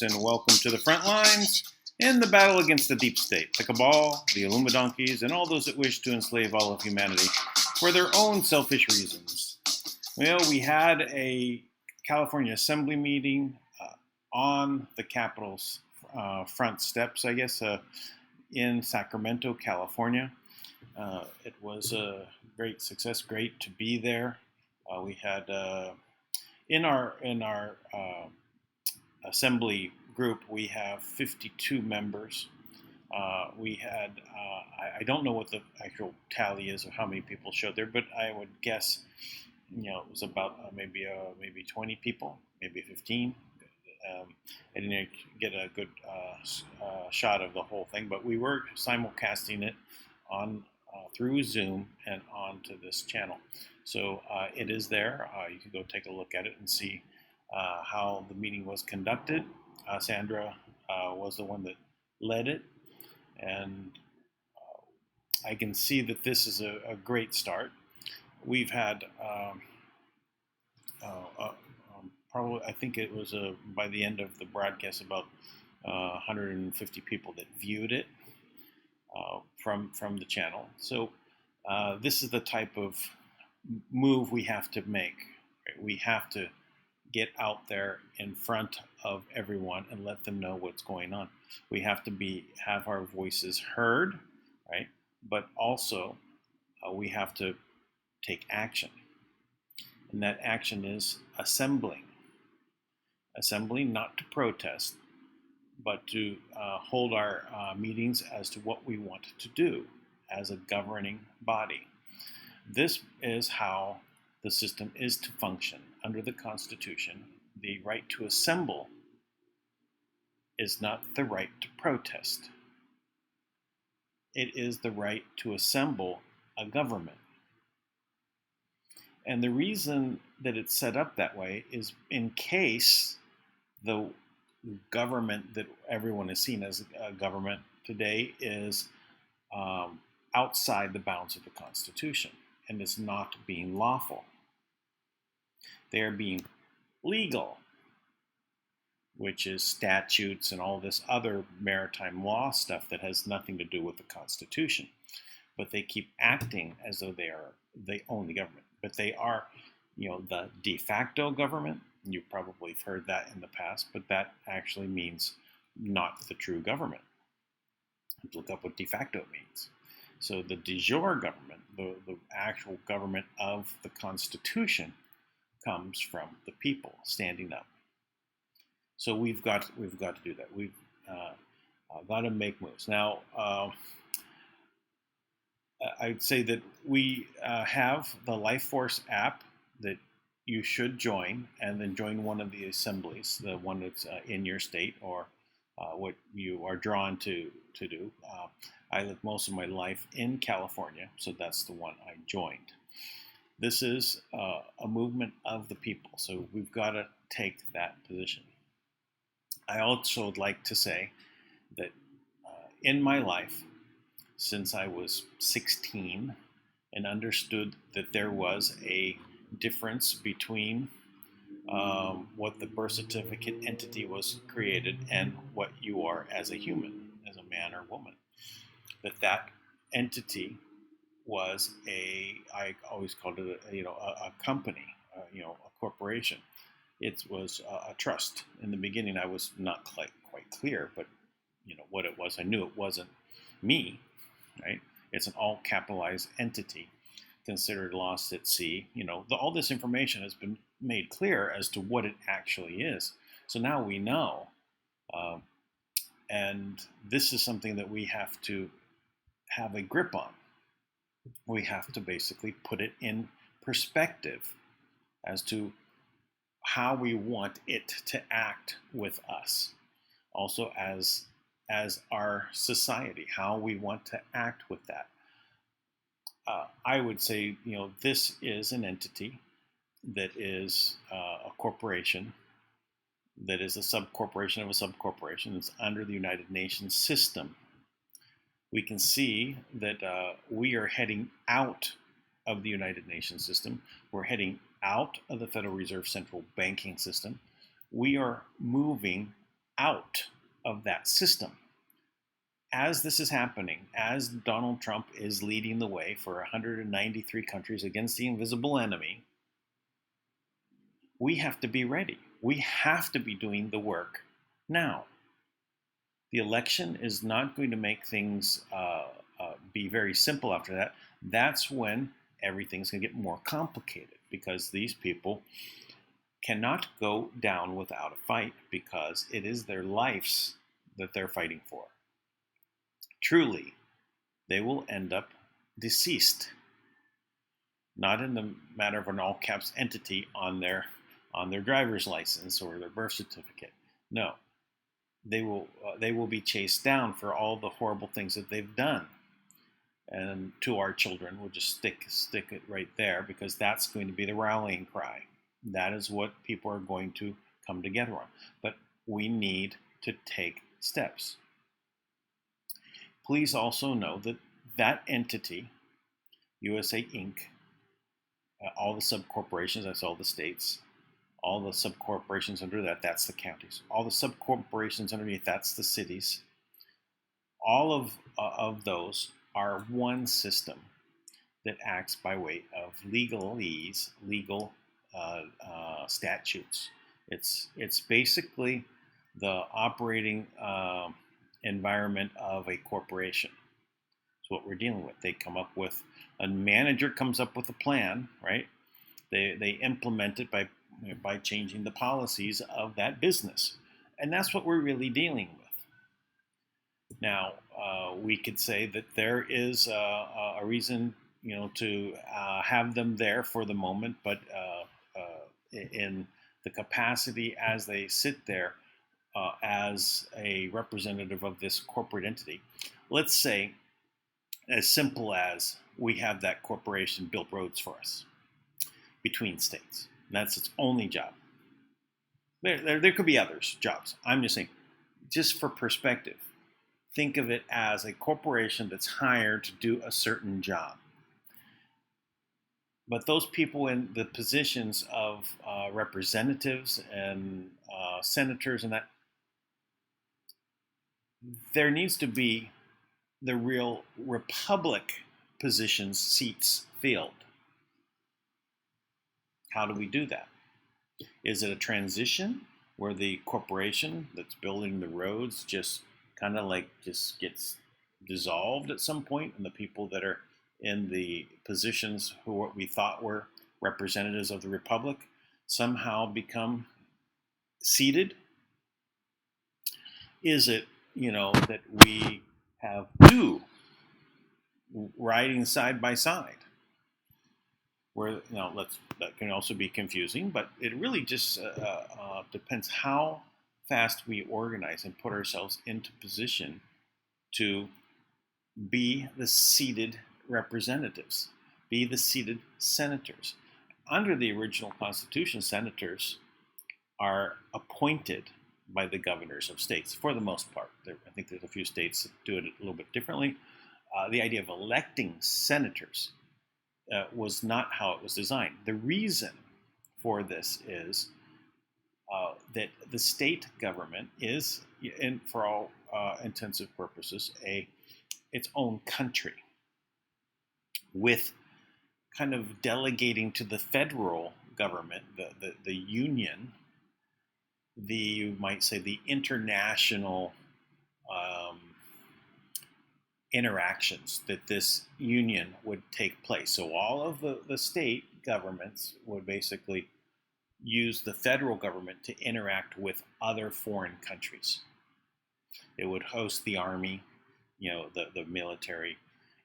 and welcome to the Frontlines in the battle against the deep state, the cabal, the Illuminadonkeys, and all those that wish to enslave all of humanity for their own selfish reasons. Well, we had a California Assembly meeting on the Capitol's front steps, I guess, in Sacramento, California. It was a great success, great to be there. We had in our assembly group, we have 52 members. We had I don't know what the actual tally is of how many people showed there, but I would guess it was about maybe 20 people, maybe 15. I didn't get a good shot of the whole thing, but we were simulcasting it on through Zoom and onto this channel. So it is there. You can go take a look at it and see how the meeting was conducted. Sandra was the one that led it, and I can see that this is a great start. We've had probably, I think it was by the end of the broadcast, about 150 people that viewed it from the channel. So this is the type of move we have to make. Right? We have to get out there in front of everyone and let them know what's going on. We have to have our voices heard, right? But also we have to take action, and that action is assembling not to protest, but to hold our meetings as to what we want to do as a governing body. This is how the system is to function under the Constitution. The right to assemble is not the right to protest. It is the right to assemble a government. And the reason that it's set up that way is in case the government that everyone is seen as a government today is outside the bounds of the Constitution and is not being lawful. They are being legal, which is statutes and all this other maritime law stuff that has nothing to do with the Constitution. But they keep acting as though they own the government. But they are, the de facto government. You probably have heard that in the past, but that actually means not the true government. Look up what de facto means. So the de jure government, the actual government of the Constitution, comes from the people standing up. So we've got to do that. We've got to make moves. Now, I'd say that we have the Life Force app that you should join, and then join one of the assemblies, the one that's in your state or what you are drawn to do. I lived most of my life in California, so that's the one I joined. This is a movement of the people, so we've got to take that position. I also would like to say that in my life, since I was 16 and understood that there was a difference between what the birth certificate entity was created and what you are as a human, as a man or woman, that entity was I always called it a company, a corporation. It was a trust. In the beginning, I was not quite clear, but what it was. I knew it wasn't me, right? It's an all capitalized entity, considered lost at sea. All this information has been made clear as to what it actually is. So now we know, and this is something that we have to have a grip on. We have to basically put it in perspective as to how we want it to act with us. Also as our society, how we want to act with that. I would say, this is an entity that is a corporation, that is a subcorporation of a subcorporation. It's under the United Nations system. We can see that we are heading out of the United Nations system. We're heading out of the Federal Reserve central banking system. We are moving out of that system. As this is happening, as Donald Trump is leading the way for 193 countries against the invisible enemy, we have to be ready. We have to be doing the work now. The election is not going to make things be very simple after that. That's when everything's going to get more complicated, because these people cannot go down without a fight, because it is their lives that they're fighting for. Truly, they will end up deceased, not in the matter of an all caps entity on their driver's license or their birth certificate. No, they will be chased down for all the horrible things that they've done. And to our children, we'll just stick it right there, because that's going to be the rallying cry. That is what people are going to come together on. But we need to take steps. Please also know that that entity, USA Inc., all the subcorporations, that's all the states, all the subcorporations under that, that's the counties, all the subcorporations underneath, that's the cities. All of those are one system that acts by way of legal statutes. It's basically the operating environment of a corporation. That's what we're dealing with. They come up with, a manager comes up with a plan, right? They implement it by changing the policies of that business, and that's what we're really dealing with. Now, we could say that there is a reason, to have them there for the moment, but in the capacity as they sit there as a representative of this corporate entity. Let's say, as simple as we have that corporation build roads for us between states. That's its only job. There could be others jobs. I'm just saying, just for perspective, think of it as a corporation that's hired to do a certain job. But those people in the positions of representatives and senators and that, there needs to be the real republic positions, seats filled. How do we do that? Is it a transition where the corporation that's building the roads just kind of just gets dissolved at some point, and the people that are in the positions who what we thought were representatives of the republic somehow become seated? Is it, that we have two riding side by side? Where, that can also be confusing, but it really just depends how fast we organize and put ourselves into position to be the seated representatives, be the seated senators. Under the original Constitution, senators are appointed by the governors of states, for the most part. I think there's a few states that do it a little bit differently. The idea of electing senators was not how it was designed. The reason for this is that the state government is, for all intensive purposes, its own country, with kind of delegating to the federal government, the union, you might say the international interactions that this union would take place. So all of the state governments would basically use the federal government to interact with other foreign countries. It would host the army, the military.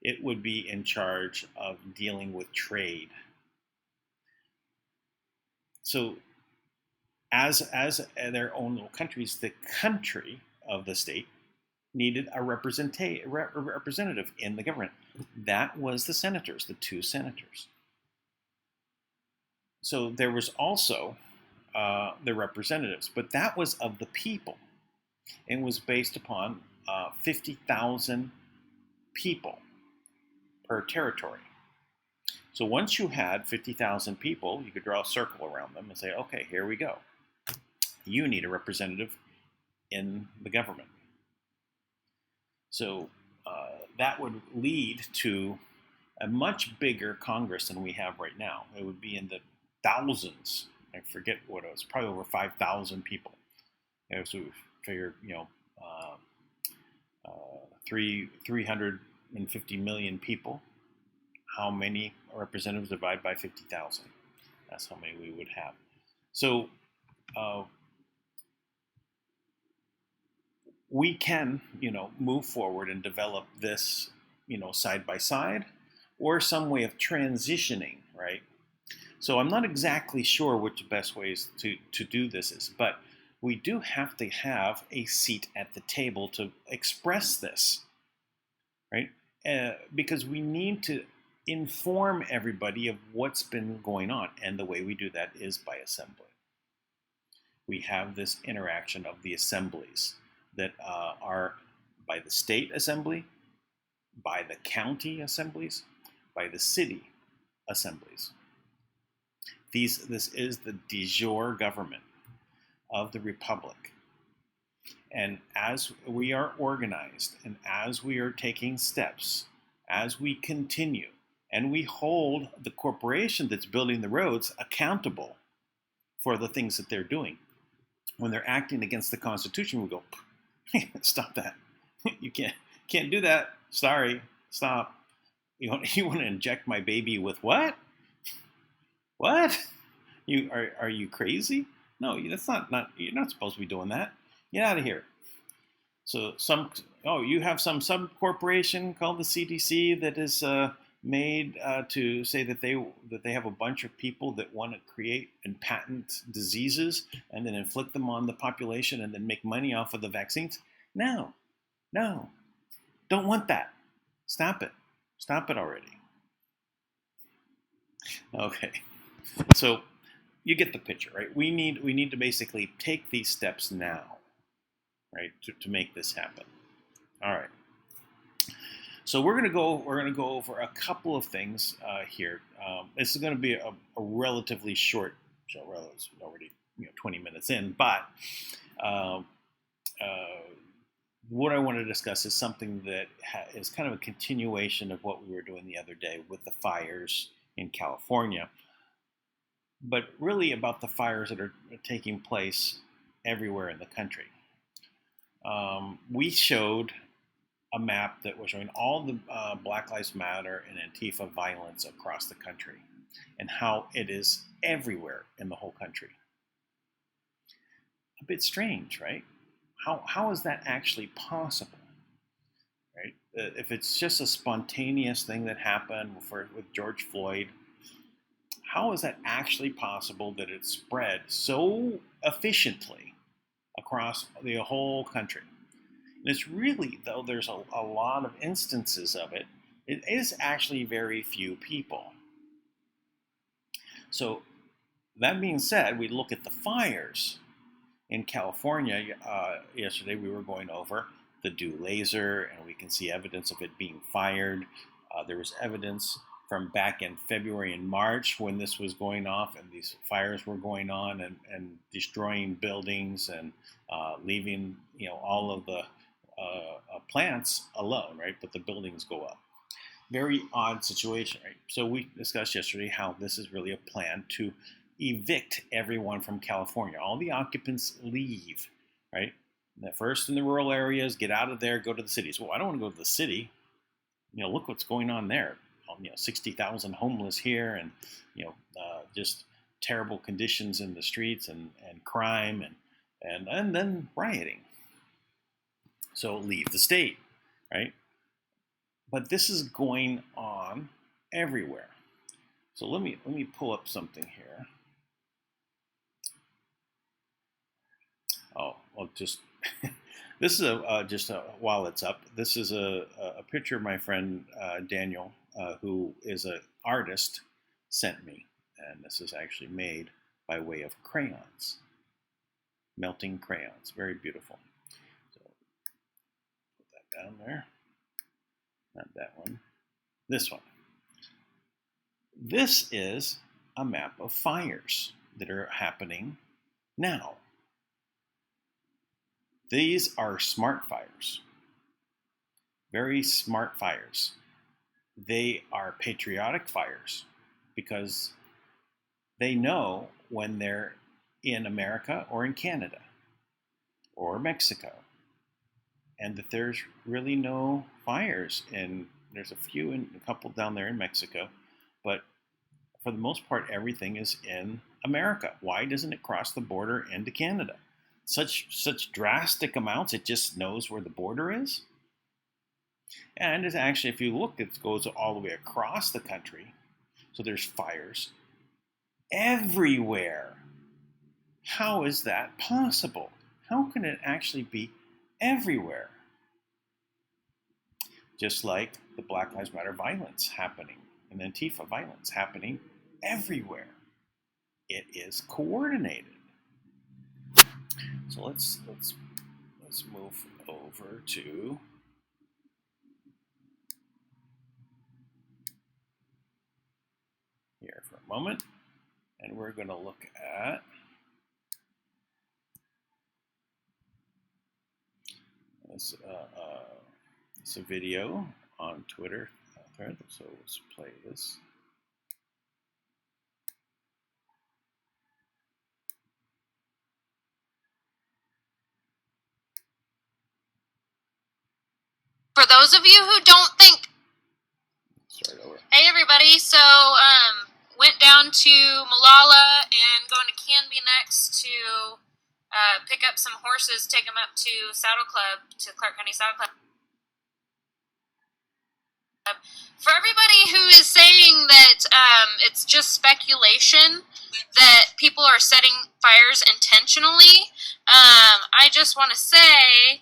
It would be in charge of dealing with trade. So as their own little countries, the country of the state needed a representative in the government. That was the senators, the two senators. So there was also the representatives, but that was of the people, and was based upon 50,000 people per territory. So once you had 50,000 people, you could draw a circle around them and say, okay, here we go. You need a representative in the government. So that would lead to a much bigger Congress than we have right now. It would be in the thousands. I forget what it was, probably over 5,000 people. So we figured, 350 million people. How many representatives divided by 50,000? That's how many we would have. So we can, move forward and develop this, side by side, or some way of transitioning, right? So I'm not exactly sure which the best ways to do this is, but we do have to have a seat at the table to express this, right? Because we need to inform everybody of what's been going on, and the way we do that is by assembly. We have this interaction of the assemblies that are by the state assembly, by the county assemblies, by the city assemblies. This is the de jure government of the republic. And as we are organized, and as we are taking steps, as we continue, and we hold the corporation that's building the roads accountable for the things that they're doing. When they're acting against the Constitution, we go, stop that. You can't do that. Sorry, stop. You want to inject my baby with what? What? Are you crazy? No, that's not. You're not supposed to be doing that. Get out of here. So you have some corporation called the CDC that is made to say that they have a bunch of people that want to create and patent diseases and then inflict them on the population and then make money off of the vaccines. No, don't want that. Stop it already. Okay, so you get the picture, right? We need to basically take these steps now, right, to make this happen. All right. So we're gonna go over a couple of things here. This is going to be a relatively short show. It's already 20 minutes in, but what I want to discuss is something that is kind of a continuation of what we were doing the other day with the fires in California, but really about the fires that are taking place everywhere in the country. We showed a map that was showing all the Black Lives Matter and Antifa violence across the country and how it is everywhere in the whole country. A bit strange, right? How is that actually possible, right? If it's just a spontaneous thing that happened with George Floyd, how is that actually possible that it spread so efficiently across the whole country? And it's really, though there's a lot of instances of it, it is actually very few people. So that being said, we look at the fires in California. Yesterday we were going over the dew laser, and we can see evidence of it being fired. There was evidence from back in February and March when this was going off and these fires were going on and destroying buildings and leaving all of the plants alone, right? But the buildings go up. Very odd situation, right? So we discussed yesterday how this is really a plan to evict everyone from California. All the occupants leave, right? First in the rural areas, get out of there, go to the cities. Well, I don't want to go to the city. Look what's going on there. 60,000 homeless here, and just terrible conditions in the streets and crime and then rioting. So leave the state, right? But this is going on everywhere. So let me pull up something here. Oh, well, just this is while it's up. This is a picture my friend Daniel, who is an artist, sent me, and this is actually made by way of crayons, melting crayons. Very beautiful. So put that down there. Not that one. This one. This is a map of fires that are happening now. These are smart fires, very smart fires. They are patriotic fires because they know when they're in America or in Canada or Mexico, and that there's really no fires there's a few and a couple down there in Mexico, but for the most part everything is in America. Why doesn't it cross the border into Canada? Such drastic amounts, it just knows where the border is. And it's actually, if you look, it goes all the way across the country. So there's fires everywhere. How is that possible? How can it actually be everywhere? Just like the Black Lives Matter violence happening and Antifa violence happening everywhere. It is coordinated. So let's move over to here for a moment, and we're going to look at this. It's a video on Twitter thread, so let's play this. For those of you who don't think, hey everybody, so went down to Malala and going to Canby next to pick up some horses, take them up to Saddle Club, to Clark County Saddle Club. For everybody who is saying that it's just speculation that people are setting fires intentionally, I just want to say,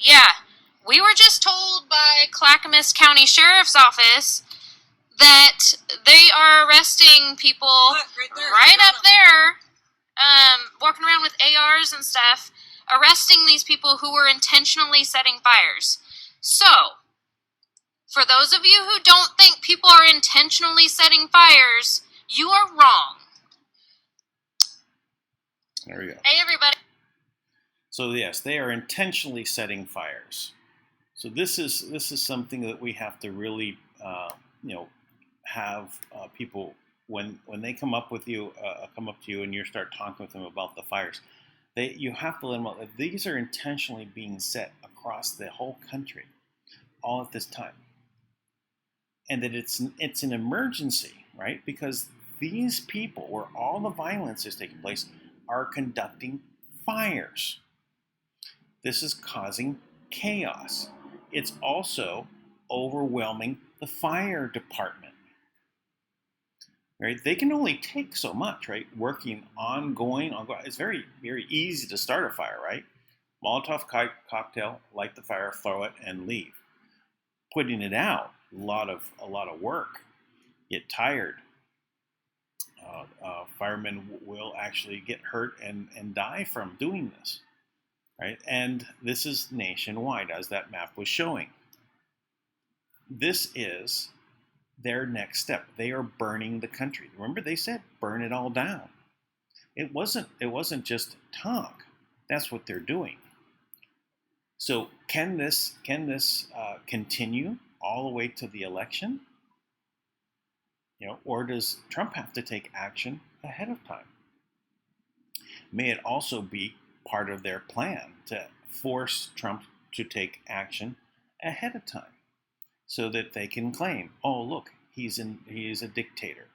yeah, we were just told by Clackamas County Sheriff's Office that they are arresting people right up there, walking around with ARs and stuff, arresting these people who were intentionally setting fires. So, for those of you who don't think people are intentionally setting fires, you are wrong. There we go. Hey, everybody. So yes, they are intentionally setting fires. So this is something that we have to really, have people when they come up to you and you start talking with them about the fires. You have to let them know that these are intentionally being set across the whole country, all at this time, and that it's an emergency, right? Because these people, where all the violence is taking place, are conducting fires. This is causing chaos. It's also overwhelming the fire department. Right? They can only take so much, right? Working ongoing. It's very, very easy to start a fire, right? Molotov cocktail, light the fire, throw it, and leave. Putting it out, a lot of work. Get tired. Firemen will actually get hurt and die from doing this, right? And this is nationwide, as that map was showing. This is their next step. They are burning the country. Remember, they said burn it all down. It wasn't just talk. That's what they're doing. So can this continue all the way to the election? Or does Trump have to take action ahead of time? May it also be part of their plan to force Trump to take action ahead of time, so that they can claim, oh look, he is a dictator,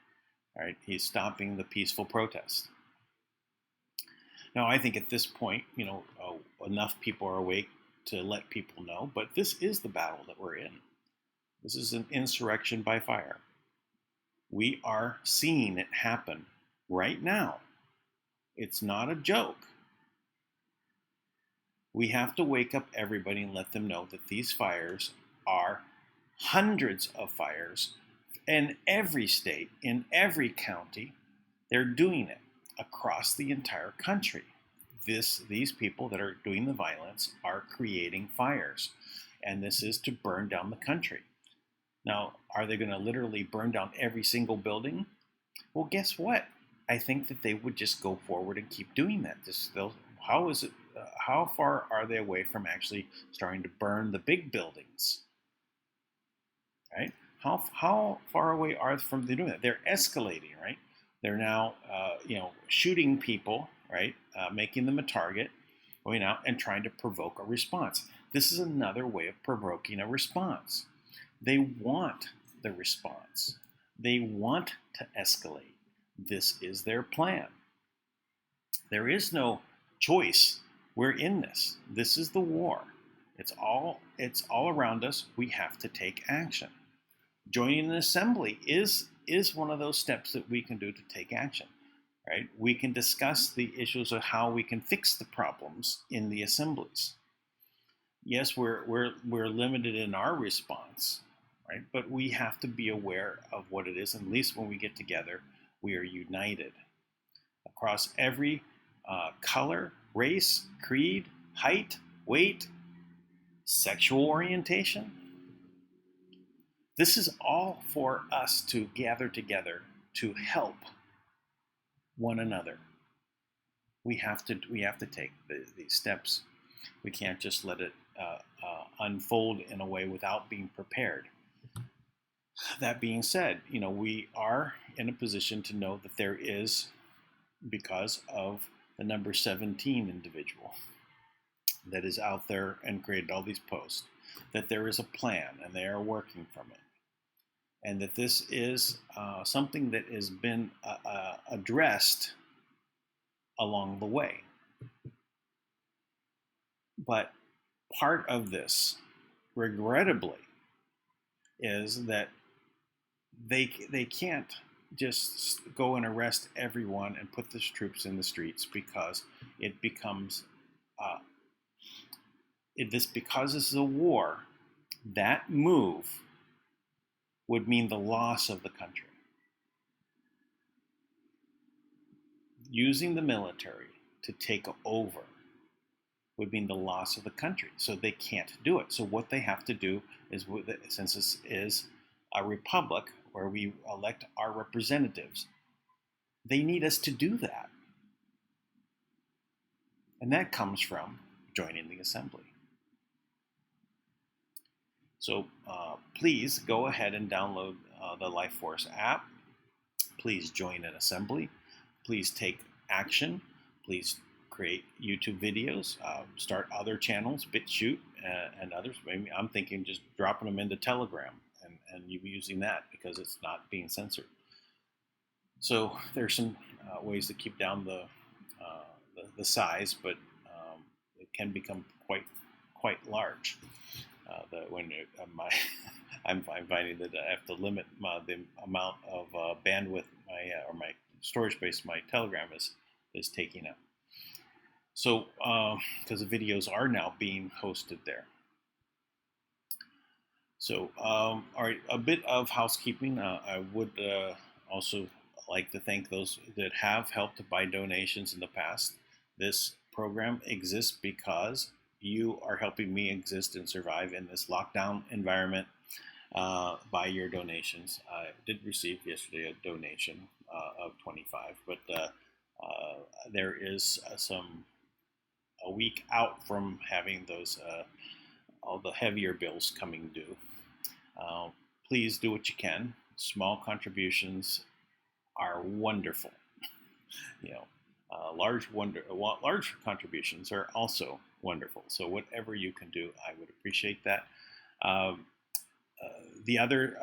right? He's stopping the peaceful protest. Now, I think at this point, enough people are awake to let people know, but this is the battle that we're in. This is an insurrection by fire. We are seeing it happen right now. It's not a joke. We have to wake up everybody and let them know that these fires are hundreds of fires in every state, in every county. They're doing it across the entire country. These people that are doing the violence are creating fires, and this is to burn down the country. Now, are they going to literally burn down every single building? Well, guess what? I think that they would just go forward and keep doing that. How is it? How far are they away from actually starting to burn the big buildings? Right? How far away are they from doing that? They're escalating, right? They're now, shooting people, right? Making them a target, going out and trying to provoke a response. This is another way of provoking a response. They want the response. They want to escalate. This is their plan. There is no choice. We're in this. This is the war. It's all around us. We have to take action. Joining an assembly is one of those steps that we can do to take action. Right? We can discuss the issues of how we can fix the problems in the assemblies. Yes, we're limited in our response, right? But we have to be aware of what it is. And at least when we get together, we are united across every color, race, creed, height, weight, sexual orientation. This is all for us to gather together to help one another. We have to take these steps. We can't just let it unfold in a way without being prepared. That being said, we are in a position to know that there is, because of the number 17 individual that is out there and created all these posts, that there is a plan and they are working from it. And that this is something that has been addressed along the way. But part of this, regrettably, is that they can't just go and arrest everyone and put the troops in the streets, because it becomes because this is a war. That move would mean the loss of the country. Using the military to take over would mean the loss of the country. So they can't do it. So what they have to do is, since this is a republic where we elect our representatives, they need us to do that. And that comes from joining the assembly. So please go ahead and download the LifeForce app. Please join an assembly. Please take action. Please create YouTube videos. Start other channels, BitChute and others. Maybe I'm thinking just dropping them into Telegram and you using that because it's not being censored. So there's some ways to keep down the size, but it can become quite large. I'm finding that I have to limit the amount of bandwidth my storage space my Telegram is taking up. So because the videos are now being hosted there. So all right, a bit of housekeeping. I would also like to thank those that have helped by donations in the past. This program exists because you are helping me exist and survive in this lockdown environment by your donations. I did receive yesterday a donation of $25, but there is a week out from having those all the heavier bills coming due. Please do what you can. Small contributions are wonderful. Large contributions are also wonderful. So whatever you can do, I would appreciate that. The other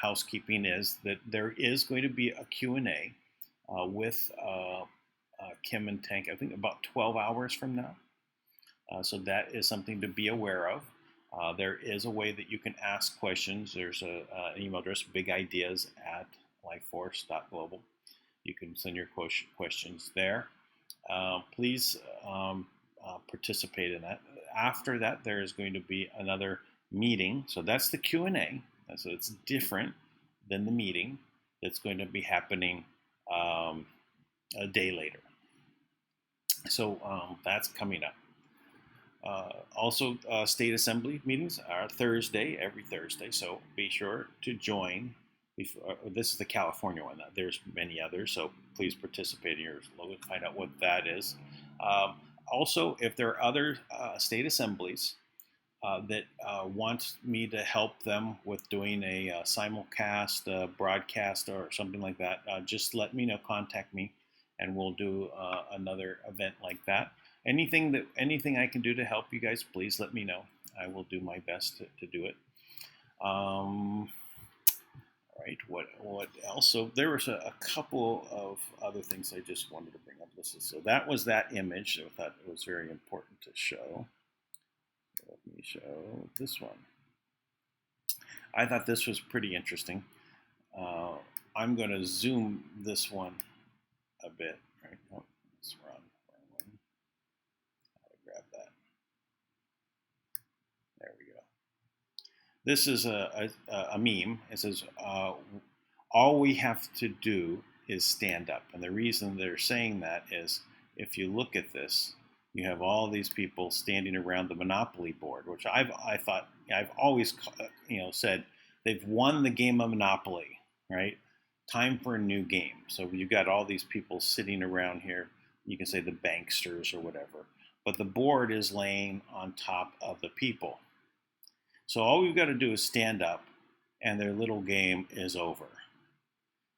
housekeeping is that there is going to be a Q&A with Kim and Tank, I think about 12 hours from now. So that is something to be aware of. There is a way that you can ask questions. There's an email address, bigideas@lifeforce.global. You can send your questions there. Please participate in that. After that, there is going to be another meeting. So that's the Q&A. So it's different than the meeting that's going to be happening a day later. So that's coming up. Also, state assembly meetings are every Thursday. So be sure to join This is the California one. There's many others, so please participate in yours. Find out what that is. Also, if there are other state assemblies that want me to help them with doing a simulcast, broadcast, or something like that, just let me know. Contact me, and we'll do another event like that. Anything I can do to help you guys, please let me know. I will do my best to do it. All right, what else? So there was a couple of other things I just wanted to bring up. So that was that image. I thought it was very important to show. Let me show this one. I thought this was pretty interesting. I'm going to zoom this one a bit. Right? Oh, let's run. How to grab that? There we go. This is a meme. It says, all we have to do is stand up. And the reason they're saying that is, if you look at this, you have all these people standing around the Monopoly board, which I've always said they've won the game of Monopoly, right? Time for a new game. So you've got all these people sitting around here. You can say the banksters or whatever, but the board is laying on top of the people. So all we've got to do is stand up, and their little game is over.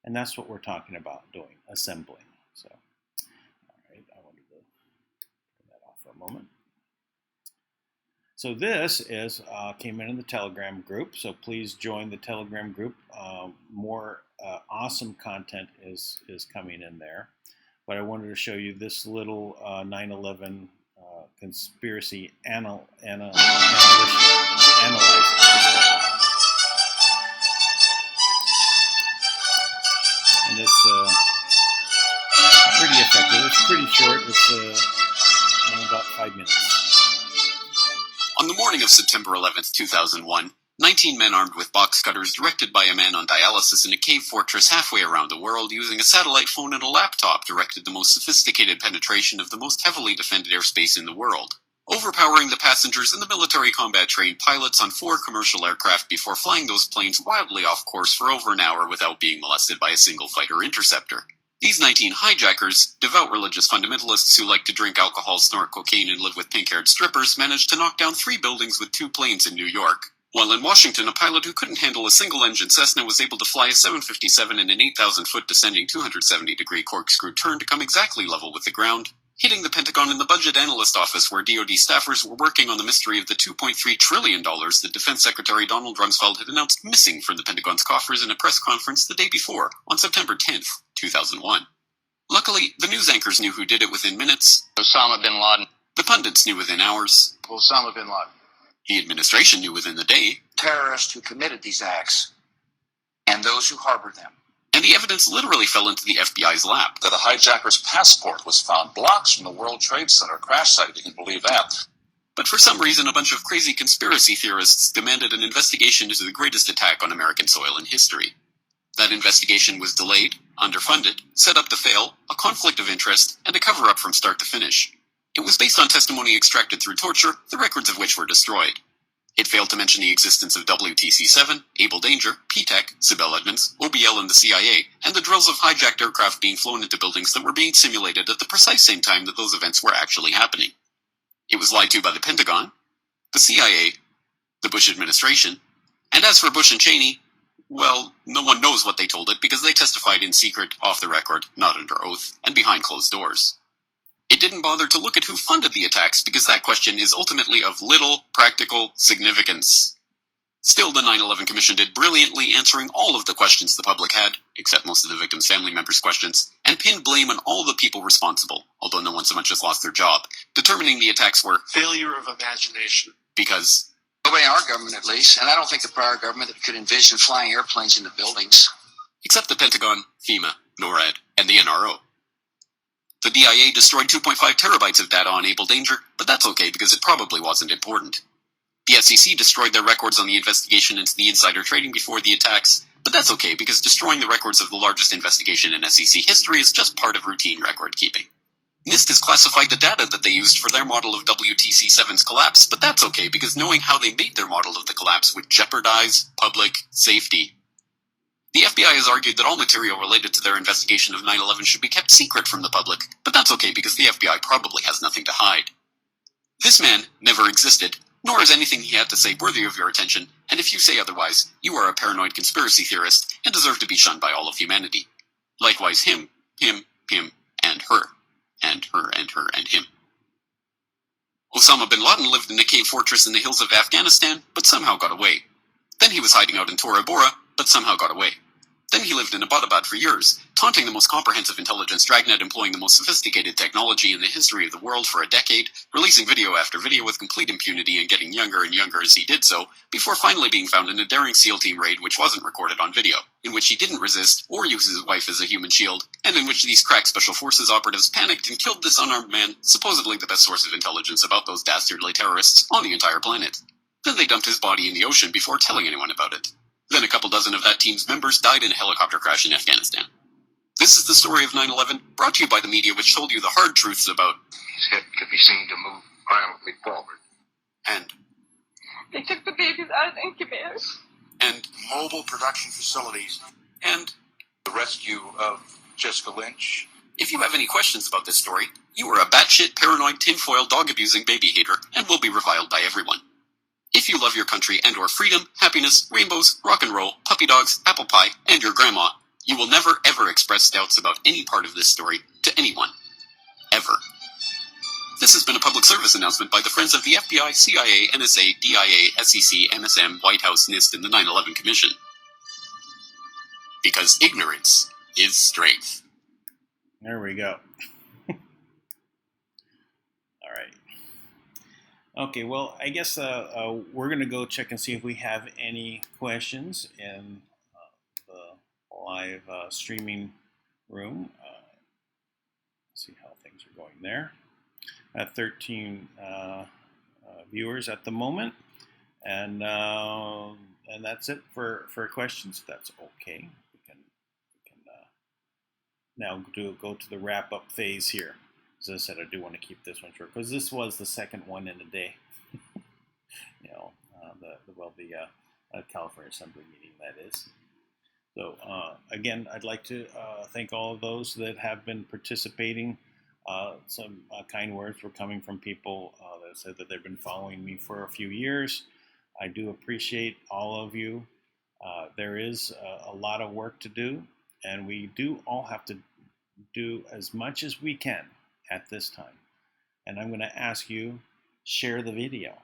And that's what we're talking about doing, assembling. So, all right, I wanted to turn that off for a moment. So this is came in the Telegram group. So please join the Telegram group. More awesome content is coming in there. But I wanted to show you this little 9/11 conspiracy analyzer. And it's pretty effective. It's pretty short. It's about 5 minutes. On the morning of September 11th, 2001, 19 men armed with box cutters, directed by a man on dialysis in a cave fortress halfway around the world, using a satellite phone and a laptop, directed the most sophisticated penetration of the most heavily defended airspace in the world, overpowering the passengers and the military combat-trained pilots on 4 commercial aircraft before flying those planes wildly off course for over an hour without being molested by a single fighter interceptor. These 19 hijackers, devout religious fundamentalists who like to drink alcohol, snort cocaine, and live with pink-haired strippers, managed to knock down 3 buildings with 2 planes in New York. While in Washington, a pilot who couldn't handle a single-engine Cessna was able to fly a 757 in an 8,000-foot descending 270-degree corkscrew turn to come exactly level with the ground, hitting the Pentagon in the budget analyst office where DoD staffers were working on the mystery of the $2.3 trillion that Defense Secretary Donald Rumsfeld had announced missing from the Pentagon's coffers in a press conference the day before, on September 10th, 2001. Luckily, the news anchors knew who did it within minutes. Osama bin Laden. The pundits knew within hours. Osama bin Laden. The administration knew within the day. Terrorists who committed these acts and those who harbored them. And the evidence literally fell into the FBI's lap. That a hijacker's passport was found blocks from the World Trade Center crash site. You can believe that. But for some reason, a bunch of crazy conspiracy theorists demanded an investigation into the greatest attack on American soil in history. That investigation was delayed, underfunded, set up to fail, a conflict of interest, and a cover-up from start to finish. It was based on testimony extracted through torture, the records of which were destroyed. It failed to mention the existence of WTC-7, Able Danger, P-TECH, Sibel Edmonds, OBL and the CIA, and the drills of hijacked aircraft being flown into buildings that were being simulated at the precise same time that those events were actually happening. It was lied to by the Pentagon, the CIA, the Bush administration, and as for Bush and Cheney, well, no one knows what they told it because they testified in secret, off the record, not under oath, and behind closed doors. It didn't bother to look at who funded the attacks because that question is ultimately of little practical significance. Still, the 9/11 Commission did brilliantly, answering all of the questions the public had, except most of the victims' family members' questions, and pinned blame on all the people responsible, although no one so much as lost their job, determining the attacks were failure of imagination. Because nobody in our government, at least, and I don't think the prior government could envision flying airplanes into buildings. Except the Pentagon, FEMA, NORAD, and the NRO. The DIA destroyed 2.5 terabytes of data on Able Danger, but that's okay because it probably wasn't important. The SEC destroyed their records on the investigation into the insider trading before the attacks, but that's okay because destroying the records of the largest investigation in SEC history is just part of routine record keeping. NIST has classified the data that they used for their model of WTC-7's collapse, but that's okay because knowing how they made their model of the collapse would jeopardize public safety. The FBI has argued that all material related to their investigation of 9/11 should be kept secret from the public, but that's okay because the FBI probably has nothing to hide. This man never existed, nor is anything he had to say worthy of your attention, and if you say otherwise, you are a paranoid conspiracy theorist and deserve to be shunned by all of humanity. Likewise him, and her, and her, and her, and him. Osama bin Laden lived in a cave fortress in the hills of Afghanistan, but somehow got away. Then he was hiding out in Tora Bora, but somehow got away. Then he lived in Abbottabad for years, taunting the most comprehensive intelligence dragnet employing the most sophisticated technology in the history of the world for a decade, releasing video after video with complete impunity and getting younger and younger as he did so, before finally being found in a daring SEAL team raid which wasn't recorded on video, in which he didn't resist or use his wife as a human shield, and in which these crack special forces operatives panicked and killed this unarmed man, supposedly the best source of intelligence about those dastardly terrorists on the entire planet. Then they dumped his body in the ocean before telling anyone about it. Then a couple dozen of that team's members died in a helicopter crash in Afghanistan. This is the story of 9/11, brought to you by the media which told you the hard truths about his head could be seen to move violently forward. And they took the babies out of incubators. And mobile production facilities. And the rescue of Jessica Lynch. If you have any questions about this story, you are a batshit, paranoid, tinfoil, dog-abusing baby hater and will be reviled by everyone. If you love your country and or freedom, happiness, rainbows, rock and roll, puppy dogs, apple pie, and your grandma, you will never ever express doubts about any part of this story to anyone. Ever. This has been a public service announcement by the Friends of the FBI, CIA, NSA, DIA, SEC, MSM, White House, NIST, and the 9/11 Commission. Because ignorance is strength. There we go. All right. Okay, well, I guess we're going to go check and see if we have any questions in the live streaming room. See how things are going there. 13 viewers at the moment, and that's it for questions. That's okay. We can now go to the wrap up phase here. As I said, I do want to keep this one short because this was the second one in a day. You know, the California Assembly meeting, that is. So again, I'd like to thank all of those that have been participating. Some kind words were coming from people that said that they've been following me for a few years. I do appreciate all of you. There is a lot of work to do, and we do all have to do as much as we can at this time. And I'm going to ask you, share the video.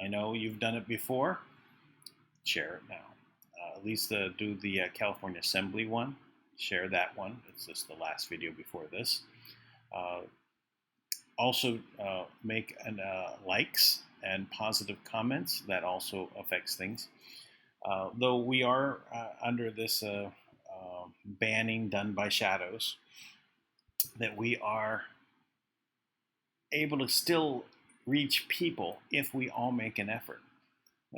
I know you've done it before. Share it now. At least do the California Assembly one. Share that one. It's just the last video before this. Also make likes and positive comments. That also affects things. Though we are under this banning done by Shadows, that we are able to still reach people if we all make an effort.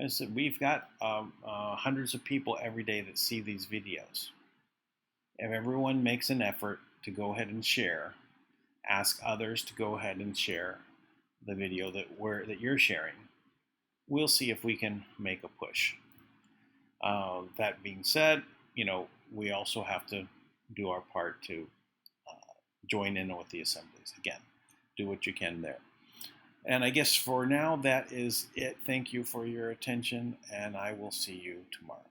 So we've got hundreds of people every day that see these videos. If everyone makes an effort to go ahead and share, ask others to go ahead and share the video that you're sharing, we'll see if we can make a push. That being said, you know, we also have to do our part to join in with the assemblies. Again, do what you can there. And I guess for now, that is it. Thank you for your attention, and I will see you tomorrow.